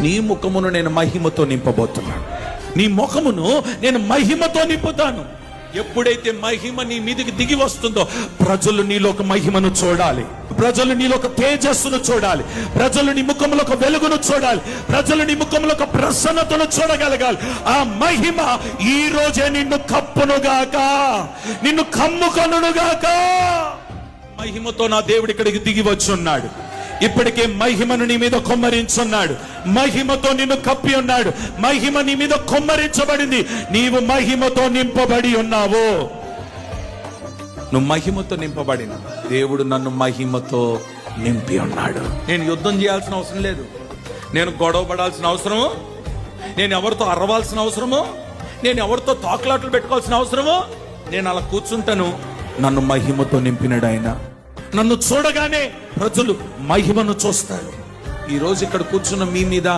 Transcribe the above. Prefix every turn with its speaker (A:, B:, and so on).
A: నీ ముఖమును నేను మహిమతో నింపబోతున్నాను. నీ ముఖమును నేను మహిమతో నింపుతాను. ఎప్పుడైతే మహిమ నీ మీదకి దిగి వస్తుందో ప్రజలు నీలో ఒక మహిమను చూడాలి, ప్రజలు నీలో ఒక తేజస్సును చూడాలి, ప్రజలు నీ ముఖంలో ఒక వెలుగును చూడాలి, ప్రజలు నీ ముఖంలో ఒక ప్రసన్నతను చూడగలగాలి. ఆ మహిమ ఈ రోజే నిన్ను కప్పునుగాక, నిన్ను కమ్ముకొనుగాక. మహిమతో నా దేవుడు ఇక్కడికి దిగి వచ్చి ఉన్నాడు. ఇప్పటికే మహిమను నీ మీద కొమ్మరించున్నాడు, మహిమతో నిన్ను కప్పి ఉన్నాడు, మహిమ నీ మీద కొమ్మరించబడింది. నీవు మహిమతో నింపబడి ఉన్నావు. నువ్వు మహిమతో నింపబడిన దేవుడు నన్ను మహిమతో నింపి ఉన్నాడు. నేను యుద్ధం చేయాల్సిన అవసరం లేదు, నేను గొడవ పడాల్సిన అవసరము, నేను ఎవరితో అరవాల్సిన అవసరము, నేను ఎవరితో తోకలాటలు పెట్టుకోవాల్సిన అవసరము. నేను అలా కూర్చుంటాను. నన్ను మహిమతో నింపినాడు ఆయన. నన్ను చూడగానే ప్రజలు మహిమను చూస్తారు. ఈ రోజు ఇక్కడ కూర్చున్న మీ మీద